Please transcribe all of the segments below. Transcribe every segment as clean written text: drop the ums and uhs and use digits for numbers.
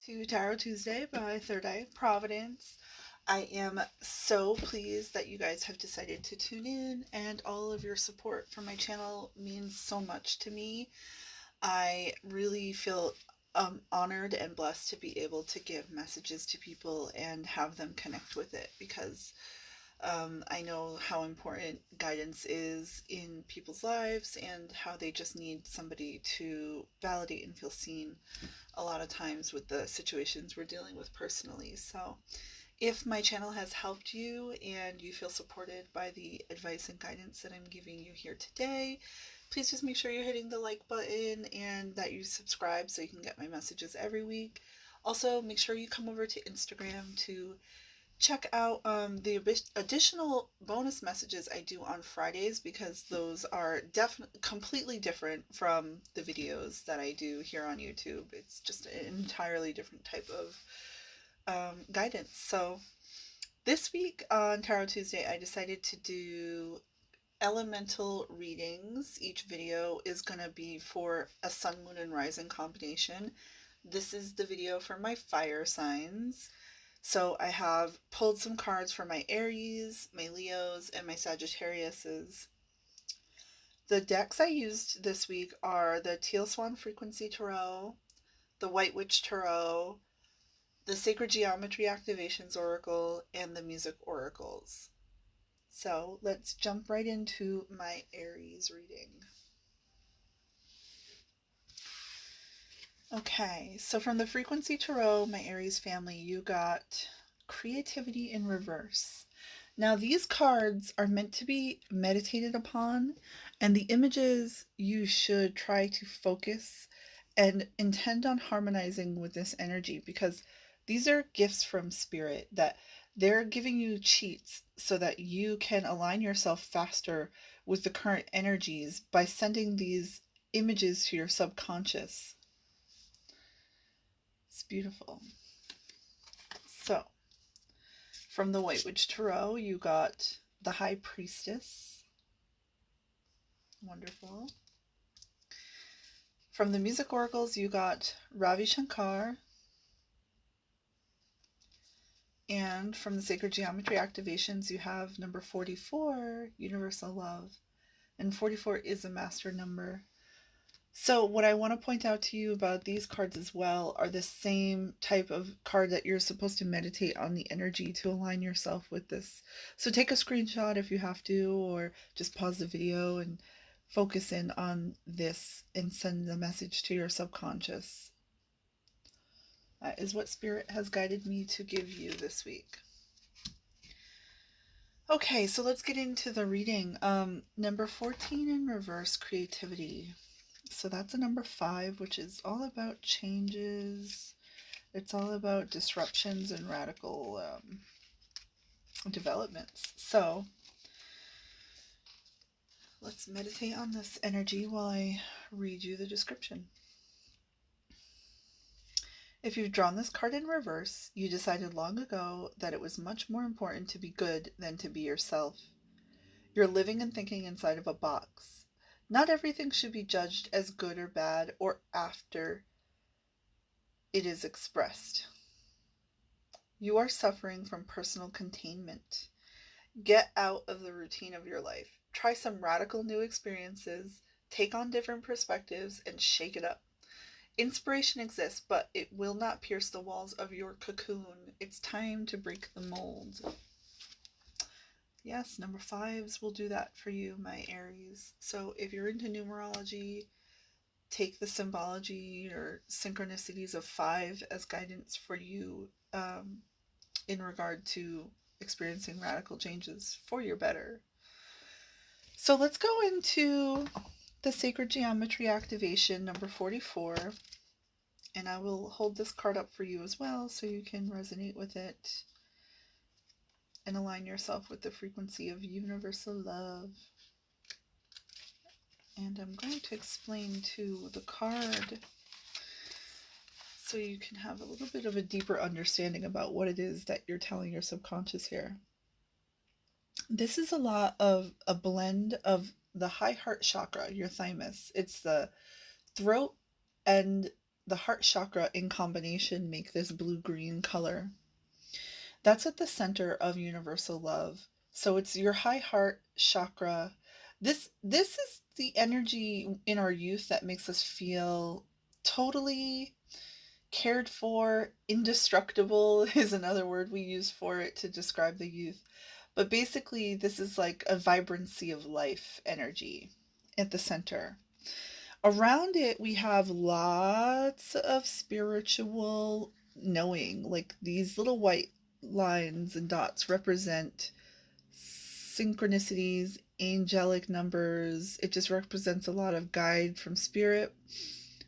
to Tarot Tuesday by Third Eye Providence. I am so pleased that you guys have decided to tune in, and all of your support for my channel means so much to me. I really feel honored and blessed to be able to give messages to people and have them connect with it because I know how important guidance is in people's lives and how they just need somebody to validate and feel seen a lot of times with the situations we're dealing with personally. So, if my channel has helped you and you feel supported by the advice and guidance that I'm giving you here today, please just make sure you're hitting the like button and that you subscribe so you can get my messages every week. Also, make sure you come over to Instagram to check out the additional bonus messages I do on Fridays because those are definitely completely different from the videos that I do here on YouTube. It's just an entirely different type of guidance. So this week on Tarot Tuesday, I decided to do elemental readings. Each video is going to be for a sun, moon, and rising combination. This is the video for my fire signs. So I have pulled some cards for my Aries, my Leos, and my Sagittariuses. The decks I used this week are the Teal Swan Frequency Tarot, the White Witch Tarot, the Sacred Geometry Activations Oracle, and the Music Oracles. So let's jump right into my Aries reading. Okay, so from the Frequency Tarot, my Aries family, you got Creativity in Reverse. Now, these cards are meant to be meditated upon, and the images you should try to focus and intend on harmonizing with this energy because these are gifts from Spirit that they're giving you cheats so that you can align yourself faster with the current energies by sending these images to your subconscious. It's beautiful. So, from the White Witch Tarot, you got the High Priestess. Wonderful. From the Music Oracles, you got Ravi Shankar. And from the Sacred Geometry Activations, you have number 44, Universal Love. And 44 is a master number. So what I want to point out to you about these cards as well are the same type of card that you're supposed to meditate on the energy to align yourself with this. So take a screenshot if you have to, or just pause the video and focus in on this and send the message to your subconscious. That is what Spirit has guided me to give you this week. Okay, so let's get into the reading. Number 14 in reverse, Creativity. So that's a number 5, which is all about changes. It's all about disruptions and radical developments. So let's meditate on this energy while I read you the description. If you've drawn this card in reverse, you decided long ago that it was much more important to be good than to be yourself. You're living and thinking inside of a box. Not everything should be judged as good or bad or after it is expressed. You are suffering from personal containment. Get out of the routine of your life. Try some radical new experiences, take on different perspectives, and shake it up. Inspiration exists, but it will not pierce the walls of your cocoon. It's time to break the mold. Yes, number 5s will do that for you, my Aries. So if you're into numerology, take the symbology or synchronicities of 5 as guidance for you in regard to experiencing radical changes for your better. So let's go into the Sacred Geometry Activation number 44. And I will hold this card up for you as well so you can resonate with it and align yourself with the frequency of universal love. And I'm going to explain to the card so you can have a little bit of a deeper understanding about what it is that you're telling your subconscious here. This is a lot of a blend of the high heart chakra, your thymus. It's the throat and the heart chakra in combination make this blue-green color. That's at the center of universal love. So it's your high heart chakra. This is the energy in our youth that makes us feel totally cared for. Indestructible is another word we use for it to describe the youth. But basically, this is like a vibrancy of life energy at the center. Around it, we have lots of spiritual knowing. Like these little white lines and dots represent synchronicities, angelic numbers. It just represents a lot of guide from spirit,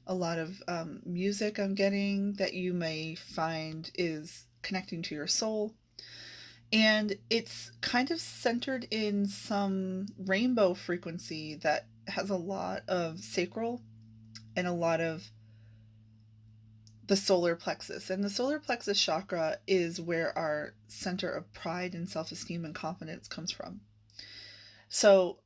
a lot of music I'm getting that you may find is connecting to your soul. And it's kind of centered in some rainbow frequency that has a lot of sacral and a lot of the solar plexus. And the solar plexus chakra is where our center of pride and self-esteem and confidence comes from. So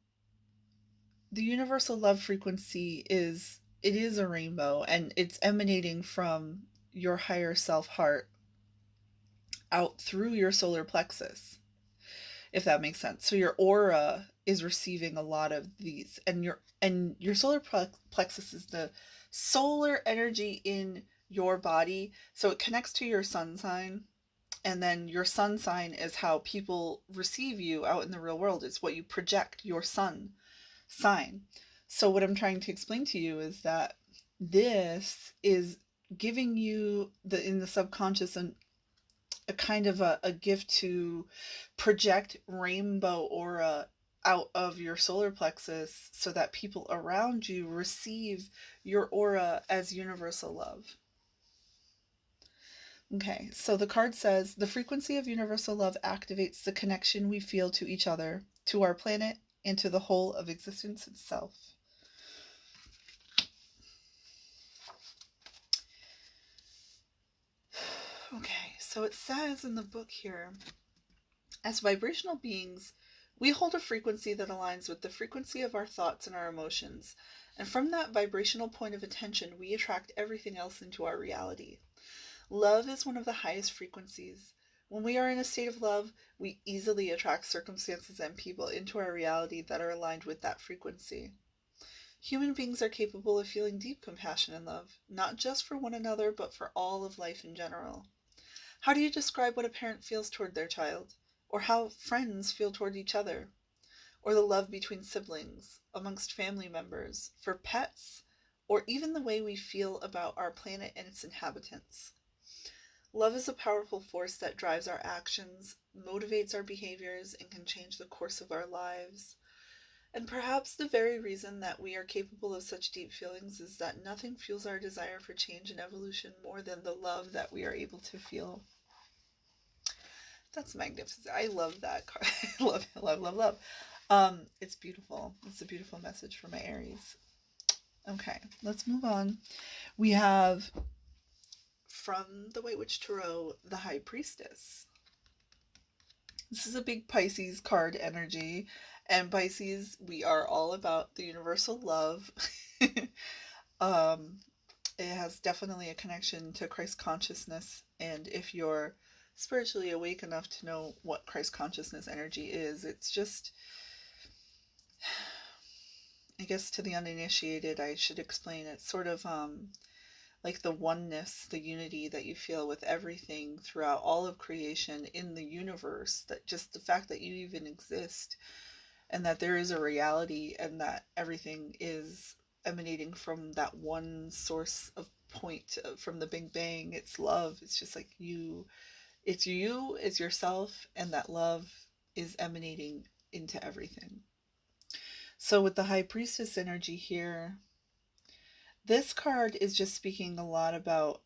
the universal love frequency is a rainbow, and it's emanating from your higher self heart out through your solar plexus, if that makes sense. So your aura is receiving a lot of these, and your solar plexus is the solar energy in your body. So it connects to your sun sign, and then your sun sign is how people receive you out in the real world. It's what you project, your sun sign. So what I'm trying to explain to you is that this is giving you in the subconscious a kind of a gift to project rainbow aura out of your solar plexus so that people around you receive your aura as universal love. Okay, so the card says the frequency of universal love activates the connection we feel to each other, to our planet, and to the whole of existence itself. Okay, so it says in the book here, as vibrational beings, we hold a frequency that aligns with the frequency of our thoughts and our emotions, and from that vibrational point of attention, we attract everything else into our reality. Love is one of the highest frequencies. When we are in a state of love, we easily attract circumstances and people into our reality that are aligned with that frequency. Human beings are capable of feeling deep compassion and love, not just for one another, but for all of life in general. How do you describe what a parent feels toward their child? Or how friends feel toward each other? Or the love between siblings, amongst family members, for pets, or even the way we feel about our planet and its inhabitants? Love is a powerful force that drives our actions, motivates our behaviors, and can change the course of our lives. And perhaps the very reason that we are capable of such deep feelings is that nothing fuels our desire for change and evolution more than the love that we are able to feel. That's magnificent. I love that card. love, love, love, love. It's beautiful. It's a beautiful message for my Aries. Okay, let's move on. We have from the White Witch Tarot, the High Priestess. This is a big Pisces card energy, and Pisces, we are all about the universal love. It has definitely a connection to Christ consciousness, and if you're spiritually awake enough to know what Christ consciousness energy is, it's just, I guess to the uninitiated, I should explain, it's sort of like the oneness, the unity that you feel with everything throughout all of creation in the universe, that just the fact that you even exist and that there is a reality and that everything is emanating from that one source of point from the Big Bang. It's love. It's just like it's yourself, and that love is emanating into everything. So with the High Priestess energy here, this card is just speaking a lot about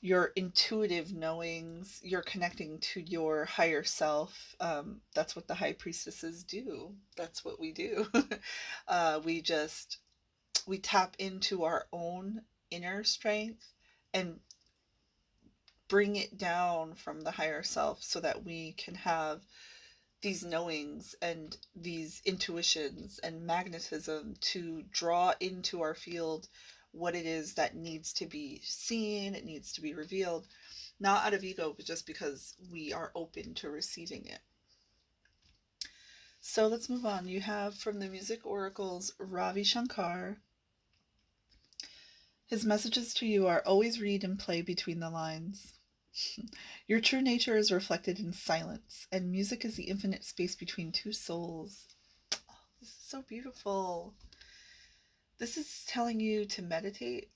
your intuitive knowings. You're connecting to your higher self. That's what the High Priestesses do. That's what we do. We tap into our own inner strength and bring it down from the higher self so that we can have these knowings and these intuitions and magnetism to draw into our field what it is that needs to be seen, it needs to be revealed, not out of ego, but just because we are open to receiving it. So let's move on. You have from the music oracles Ravi Shankar. His messages to you are always read and play between the lines. Your true nature is reflected in silence, and music is the infinite space between two souls. Oh, this is so beautiful. This is telling you to meditate.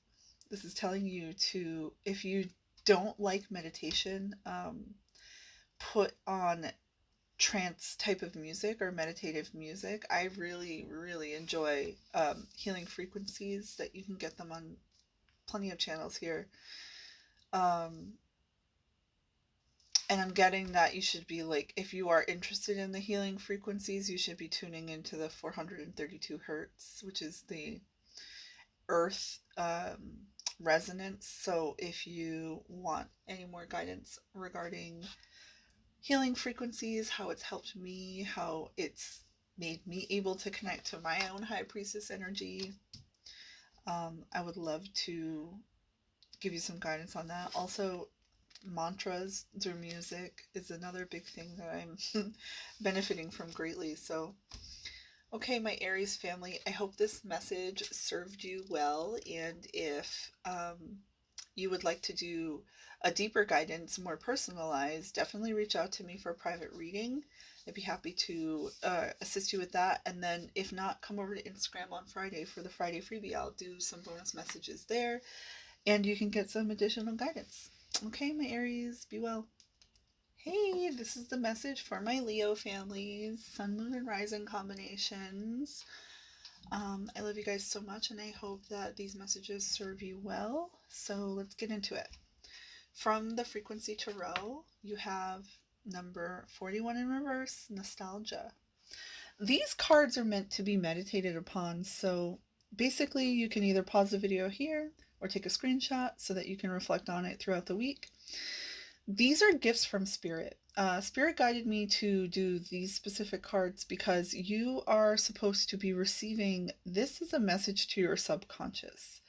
This is telling you to, if you don't like meditation, put on trance type of music or meditative music. I really, really enjoy healing frequencies that you can get them on plenty of channels here. And I'm getting that you should be like, if you are interested in the healing frequencies, you should be tuning into the 432 hertz, which is the earth resonance. So if you want any more guidance regarding healing frequencies, how it's helped me, how it's made me able to connect to my own high priestess energy, I would love to give you some guidance on that. Also, mantras through music is another big thing that I'm benefiting from greatly. So, okay, my Aries family, I hope this message served you well. And if you would like to do a deeper guidance, more personalized, definitely reach out to me for a private reading. I'd be happy to assist you with that. And then if not, come over to Instagram on Friday for the Friday freebie. I'll do some bonus messages there and you can get some additional guidance. Okay, my Aries, be well. Hey, this is the message for my Leo families, Sun, Moon, and Rising combinations. I love you guys so much, and I hope that these messages serve you well. So let's get into it. From the Frequency Tarot, you have number 41 in reverse, Nostalgia. These cards are meant to be meditated upon, so basically you can either pause the video here or take a screenshot so that you can reflect on it throughout the week. These are gifts from Spirit. Spirit guided me to do these specific cards because you are supposed to be receiving this as a message to your subconscious.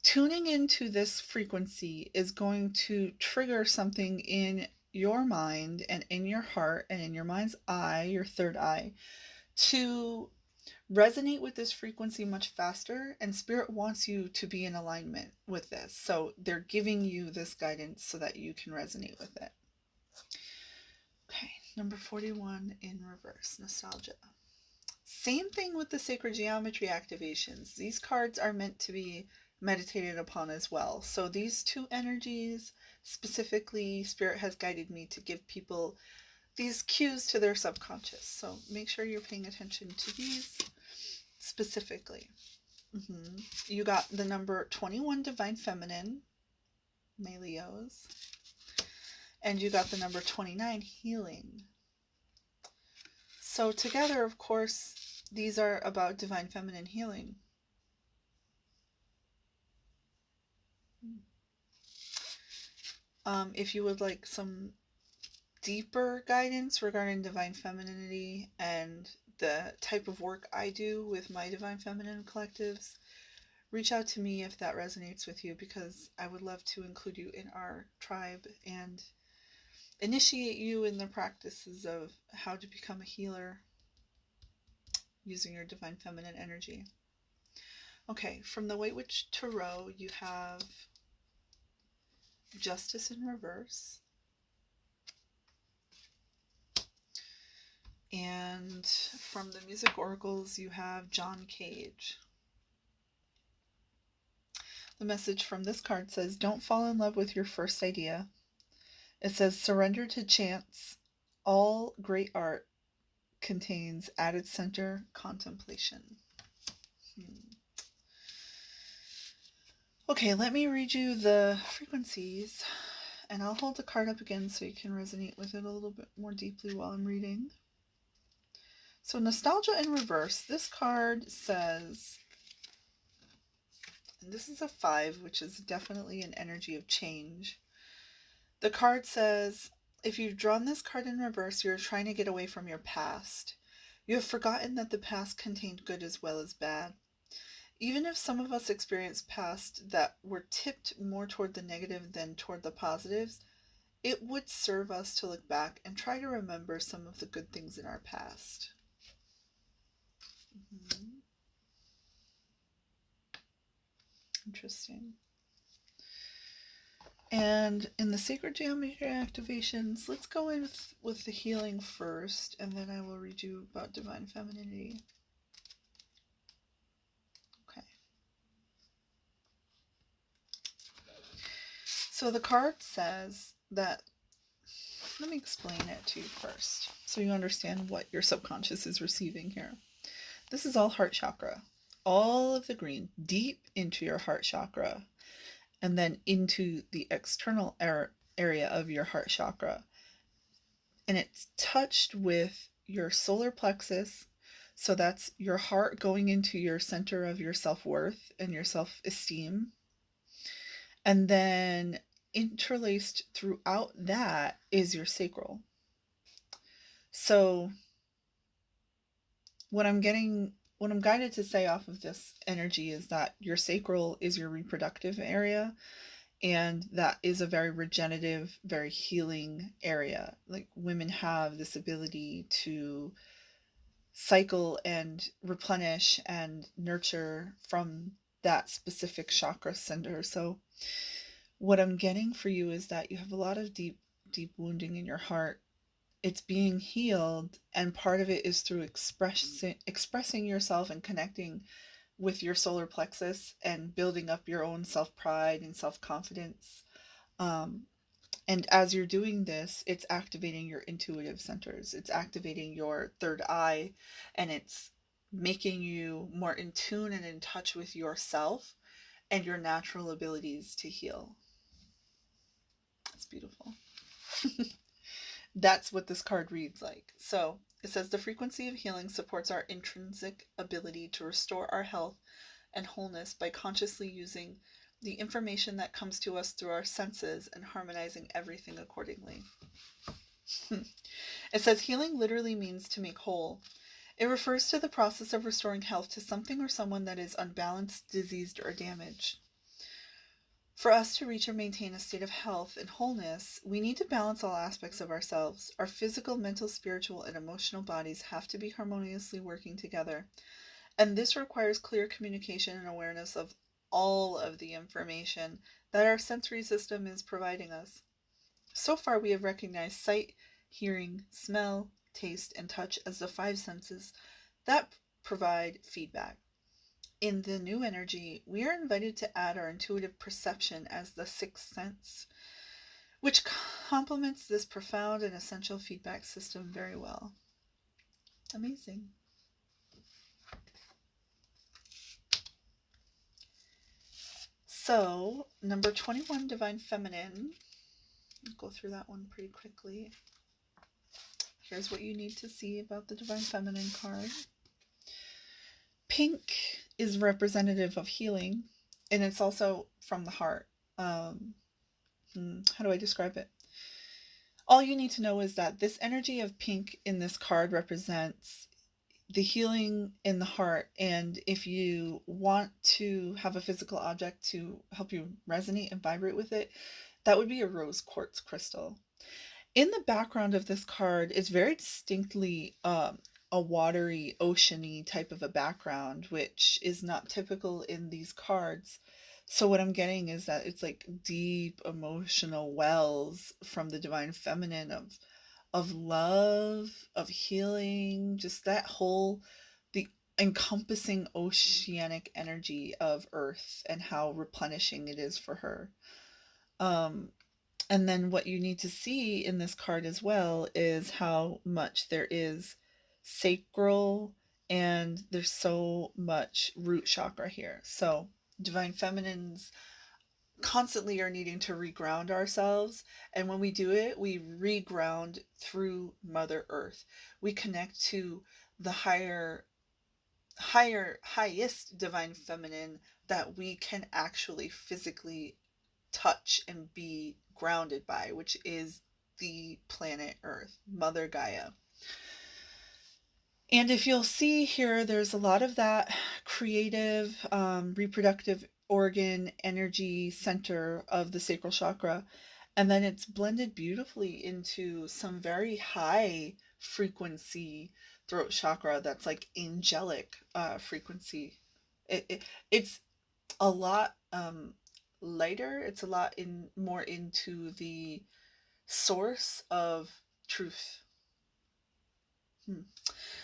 Tuning into this frequency is going to trigger something in your mind and in your heart and in your mind's eye, your third eye, to resonate with this frequency much faster, and Spirit wants you to be in alignment with this. So they're giving you this guidance so that you can resonate with it. Okay, number 41 in reverse, Nostalgia. Same thing with the sacred geometry activations. These cards are meant to be meditated upon as well. So these two energies, specifically, Spirit has guided me to give people these cues to their subconscious. So make sure you're paying attention to these specifically. You got the number 21, Divine Feminine, my Leos. And you got the number 29, Healing. So together, of course, these are about Divine Feminine healing. If you would like some deeper guidance regarding Divine Femininity and the type of work I do with my Divine Feminine collectives, reach out to me if that resonates with you, because I would love to include you in our tribe and initiate you in the practices of how to become a healer using your Divine Feminine energy. Okay, from the White Witch Tarot, you have Justice in reverse. And from the Music Oracles, you have John Cage. The message from this card says, don't fall in love with your first idea. It says, surrender to chance. All great art contains at its center contemplation. Okay, let me read you the frequencies, and I'll hold the card up again so you can resonate with it a little bit more deeply while I'm reading. So Nostalgia in reverse, this card says, and this is a 5, which is definitely an energy of change. The card says, If you've drawn this card in reverse, you're trying to get away from your past. You have forgotten that the past contained good as well as bad. Even if some of us experience past that were tipped more toward the negative than toward the positives, it would serve us to look back and try to remember some of the good things in our past. Mm-hmm. Interesting. And in the sacred geometry activations, let's go in with the healing first, and then I will read you about divine femininity. Okay. So the card says that, let me explain it to you first so you understand what your subconscious is receiving here. This is all heart chakra. All of the green deep into your heart chakra and then into the external area of your heart chakra. And it's touched with your solar plexus. So that's your heart going into your center of your self-worth and your self-esteem. And then interlaced throughout that is your sacral. So what I'm guided to say off of this energy is that your sacral is your reproductive area, and that is a very regenerative, very healing area. Like, women have this ability to cycle and replenish and nurture from that specific chakra center. So what I'm getting for you is that you have a lot of deep wounding in your heart. It's being healed, and part of it is through expressing yourself and connecting with your solar plexus and building up your own self-pride and self-confidence. And as you're doing this, it's activating your intuitive centers. It's activating your third eye, and it's making you more in tune and in touch with yourself and your natural abilities to heal. It's beautiful. That's what this card reads like. So it says the frequency of healing supports our intrinsic ability to restore our health and wholeness by consciously using the information that comes to us through our senses and harmonizing everything accordingly. It says healing literally means to make whole. It refers to the process of restoring health to something or someone that is unbalanced, diseased, or damaged. For us to reach or maintain a state of health and wholeness, we need to balance all aspects of ourselves. Our physical, mental, spiritual, and emotional bodies have to be harmoniously working together. And this requires clear communication and awareness of all of the information that our sensory system is providing us. So far, we have recognized sight, hearing, smell, taste, and touch as the five senses that provide feedback. In the new energy, we are invited to add our intuitive perception as the sixth sense, which complements this profound and essential feedback system very well. Amazing. So, number 21, Divine Feminine. I'll go through that one pretty quickly. Here's what you need to see about the Divine Feminine card. Pink is representative of healing, and it's also from the heart. How do I describe it? All you need to know is that this energy of pink in this card represents the healing in the heart. And if you want to have a physical object to help you resonate and vibrate with it, that would be a rose quartz crystal. In the background of this card is very distinctly a watery, oceany type of a background, which is not typical in these cards. So what I'm getting is that it's like deep emotional wells from the Divine Feminine of love, of healing, just that whole, the encompassing oceanic energy of Earth and how replenishing it is for her. And then what you need to see in this card as well is how much there is sacral and there's so much root chakra here. So Divine Feminines constantly are needing to reground ourselves, and when we do it, we reground through Mother Earth. We connect to the highest Divine Feminine that we can actually physically touch and be grounded by, which is the planet Earth, Mother Gaia. And if you'll see here, there's a lot of that creative, reproductive organ energy center of the sacral chakra. And then it's blended beautifully into some very high frequency throat chakra that's like angelic frequency. It's a lot lighter. It's a lot more into the source of truth.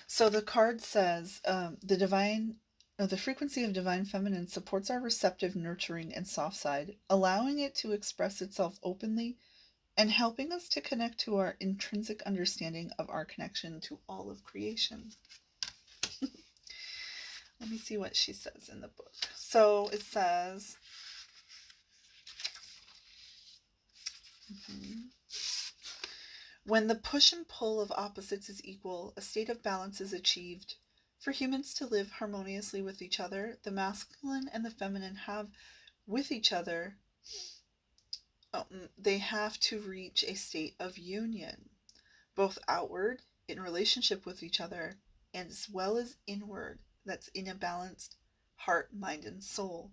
So the card says the frequency of divine feminine supports our receptive, nurturing, and soft side, allowing it to express itself openly and helping us to connect to our intrinsic understanding of our connection to all of creation. Let me see what she says in the book. So it says, when the push and pull of opposites is equal, a state of balance is achieved. For humans to live harmoniously with each other, the masculine and the feminine have with each other, they have to reach a state of union, both outward, in relationship with each other, and as well as inward, that's in a balanced heart, mind, and soul.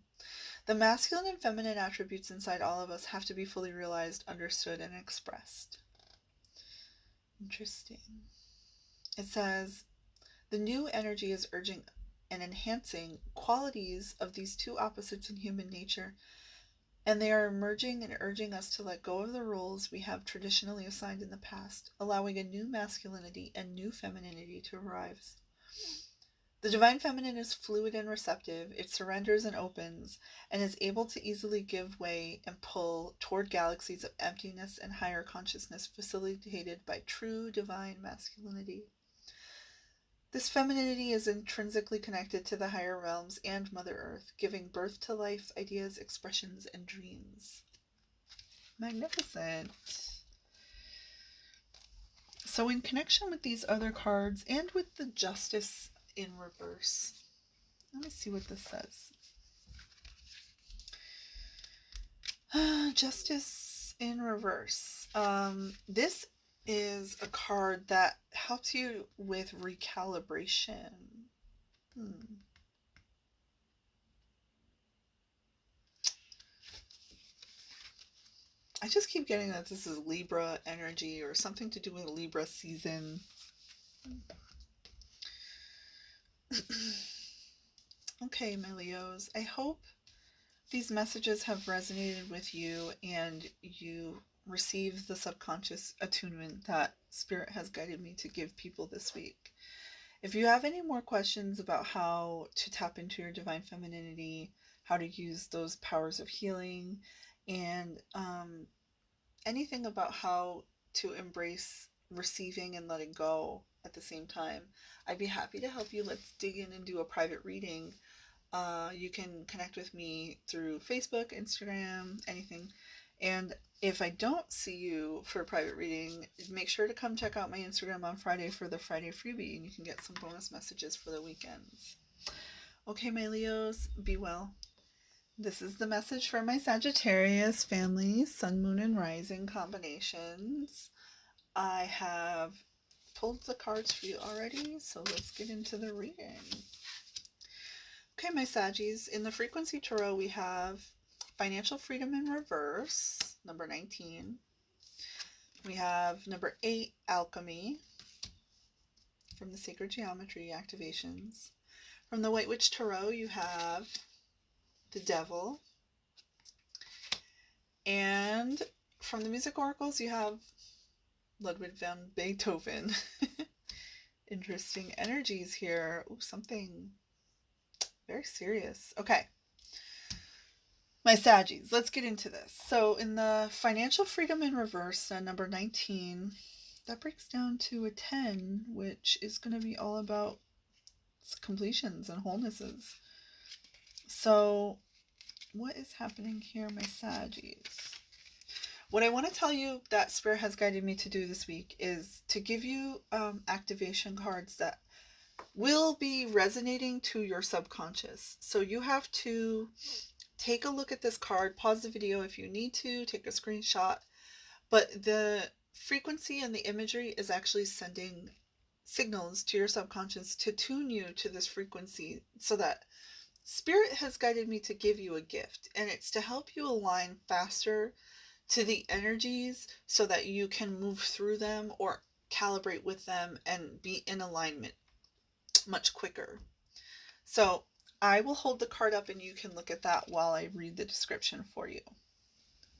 The masculine and feminine attributes inside all of us have to be fully realized, understood, and expressed. Interesting. It says, the new energy is urging and enhancing qualities of these two opposites in human nature, and they are emerging and urging us to let go of the roles we have traditionally assigned in the past, allowing a new masculinity and new femininity to arise. The divine feminine is fluid and receptive. It surrenders and opens, and is able to easily give way and pull toward galaxies of emptiness and higher consciousness facilitated by true divine masculinity. This femininity is intrinsically connected to the higher realms and Mother Earth, giving birth to life, ideas, expressions, and dreams. Magnificent. So in connection with these other cards and with the Justice in reverse, let me see what this says. Justice in reverse. This is a card that helps you with recalibration. I just keep getting that this is Libra energy or something to do with Libra season. Okay, my Leos, I hope these messages have resonated with you and you receive the subconscious attunement that Spirit has guided me to give people this week. If you have any more questions about how to tap into your divine femininity, how to use those powers of healing, and anything about how to embrace receiving and letting go at the same time, I'd be happy to help you. Let's dig in and do a private reading. You can connect with me through Facebook, Instagram, anything. And if I don't see you for a private reading, make sure to come check out my Instagram on Friday for the Friday freebie, and you can get some bonus messages for the weekends. Okay, my Leos, be well. This is the message for my Sagittarius family, Sun, Moon, and Rising combinations. I have pulled the cards for you already, so let's get into the reading. Okay, my Saggies, in the Frequency Tarot we have Financial Freedom in Reverse, number 19. We have number 8, Alchemy, from the Sacred Geometry activations. From the White Witch Tarot you have the Devil. And from the Music Oracles you have Ludwig van Beethoven. Interesting energies here. Ooh, something very serious. Okay. My Saggies, let's get into this. So in the Financial Freedom in Reverse, number 19, that breaks down to a 10, which is going to be all about completions and wholenesses. So what is happening here, my Saggies? What I want to tell you that Spirit has guided me to do this week is to give you activation cards that will be resonating to your subconscious. So you have to take a look at this card, pause the video if you need to, take a screenshot. But the frequency and the imagery is actually sending signals to your subconscious to tune you to this frequency, so that Spirit has guided me to give you a gift, and it's to help you align faster to the energies so that you can move through them or calibrate with them and be in alignment much quicker. So I will hold the card up and you can look at that while I read the description for you.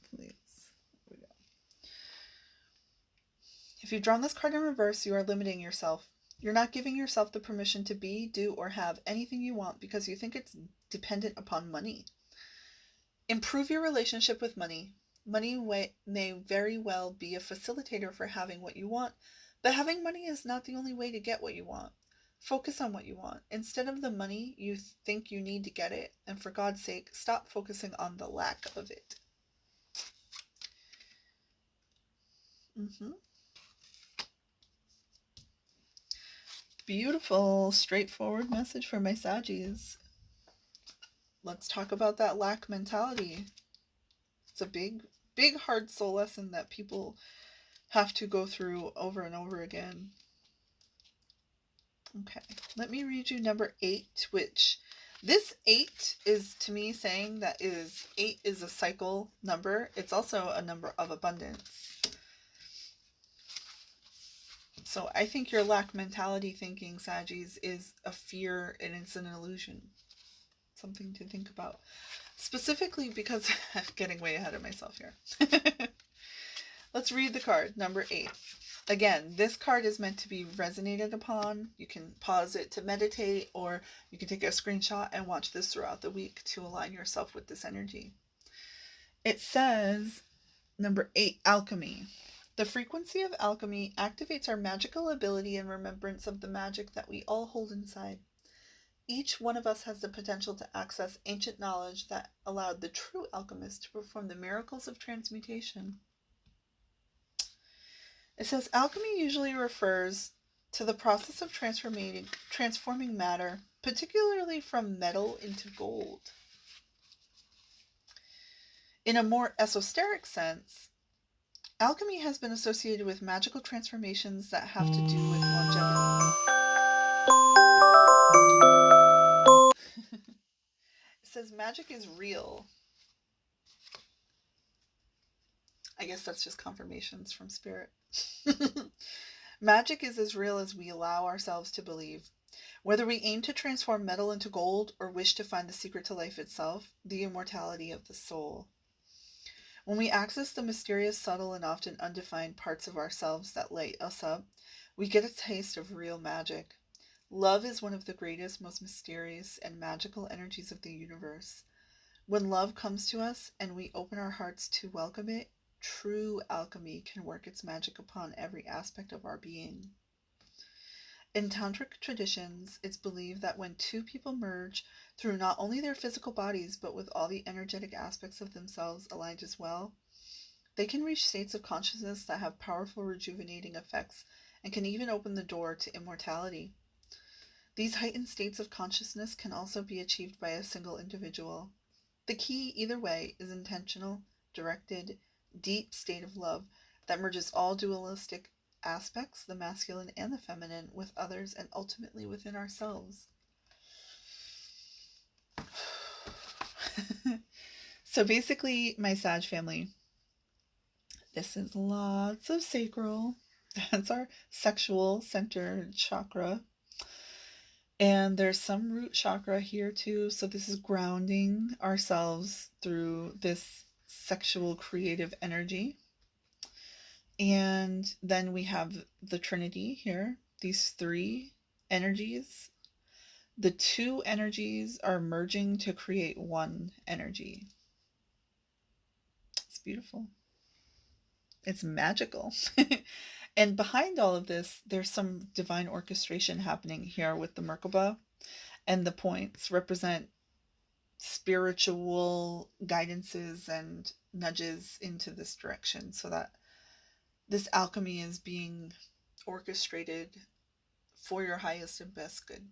Please. If you've drawn this card in reverse, you are limiting yourself. You're not giving yourself the permission to be, do, or have anything you want because you think it's dependent upon money. Improve your relationship with money. Money may very well be a facilitator for having what you want, but having money is not the only way to get what you want. Focus on what you want. Instead of the money, you think you need to get it, and for God's sake, stop focusing on the lack of it. Beautiful, straightforward message for my Saggies. Let's talk about that lack mentality. It's a big, hard soul lesson that people have to go through over and over again. Okay, let me read you number 8, which this 8 is to me saying that 8 is a cycle number. It's also a number of abundance. So I think your lack mentality thinking, Saggies, is a fear and it's an illusion. Something to think about. Specifically because I'm getting way ahead of myself here. Let's read the card, number 8. Again, this card is meant to be resonated upon. You can pause it to meditate, or you can take a screenshot and watch this throughout the week to align yourself with this energy. It says, number 8, alchemy. The frequency of alchemy activates our magical ability and remembrance of the magic that we all hold inside. Each one of us has the potential to access ancient knowledge that allowed the true alchemist to perform the miracles of transmutation. It says alchemy usually refers to the process of transforming matter, particularly from metal into gold. In a more esoteric sense, alchemy has been associated with magical transformations that have to do with longevity. It says magic is real. I guess that's just confirmations from Spirit. Magic is as real as we allow ourselves to believe. Whether we aim to transform metal into gold or wish to find the secret to life itself, the immortality of the soul. When we access the mysterious, subtle, and often undefined parts of ourselves that light us up, we get a taste of real magic. Love is one of the greatest, most mysterious, and magical energies of the universe. When love comes to us and we open our hearts to welcome it, true alchemy can work its magic upon every aspect of our being. In tantric traditions, it's believed that when two people merge through not only their physical bodies, but with all the energetic aspects of themselves aligned as well, they can reach states of consciousness that have powerful rejuvenating effects and can even open the door to immortality. These heightened states of consciousness can also be achieved by a single individual. The key, either way, is intentional, directed, deep state of love that merges all dualistic aspects, the masculine and the feminine, with others and ultimately within ourselves. So basically, my Sag family, this is lots of sacral. That's our sexual center chakra. And there's some root chakra here too. So this is grounding ourselves through this sexual creative energy. And then we have the Trinity here, these 3 energies. The 2 energies are merging to create 1 energy. It's beautiful. It's magical. And behind all of this, there's some divine orchestration happening here with the Merkaba. And the points represent spiritual guidances and nudges into this direction, so that this alchemy is being orchestrated for your highest and best good.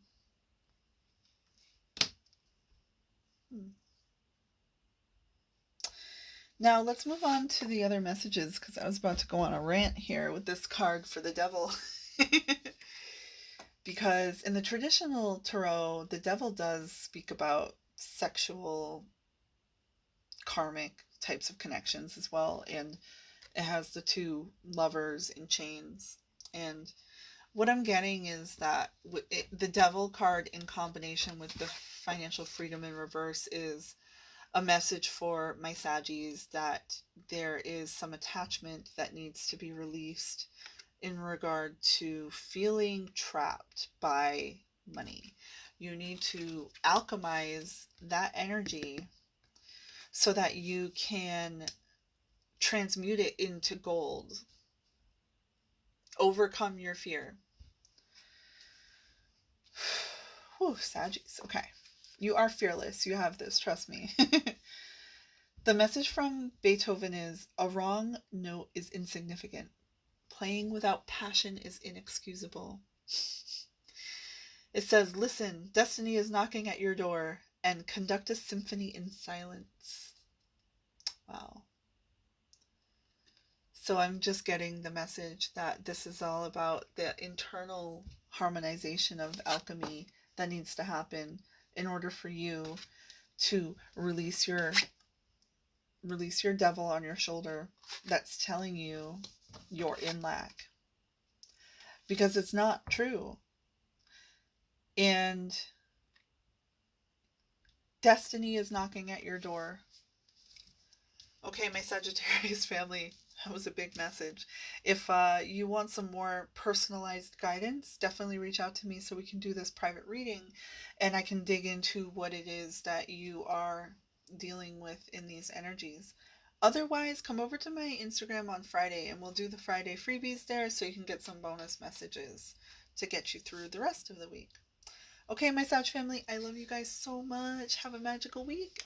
Now let's move on to the other messages because I was about to go on a rant here with this card for the devil. Because in the traditional tarot, the devil does speak about sexual, karmic types of connections as well. And it has the two lovers in chains. And what I'm getting is that the devil card in combination with the financial freedom in reverse is a message for my Saggies that there is some attachment that needs to be released in regard to feeling trapped by money. You need to alchemize that energy so that you can transmute it into gold. Overcome your fear. Whew, Saggies. Okay. You are fearless. You have this. Trust me. The message from Beethoven is a wrong note is insignificant. Playing without passion is inexcusable. It says, listen, destiny is knocking at your door, and conduct a symphony in silence. Wow. So I'm just getting the message that this is all about the internal harmonization of alchemy that needs to happen in order for you to release your devil on your shoulder that's telling you you're in lack, because it's not true. And destiny is knocking at your door. Okay, my Sagittarius family, that was a big message. If you want some more personalized guidance, definitely reach out to me so we can do this private reading and I can dig into what it is that you are dealing with in these energies. Otherwise, come over to my Instagram on Friday and we'll do the Friday freebies there so you can get some bonus messages to get you through the rest of the week. Okay, my Sag family, I love you guys so much. Have a magical week.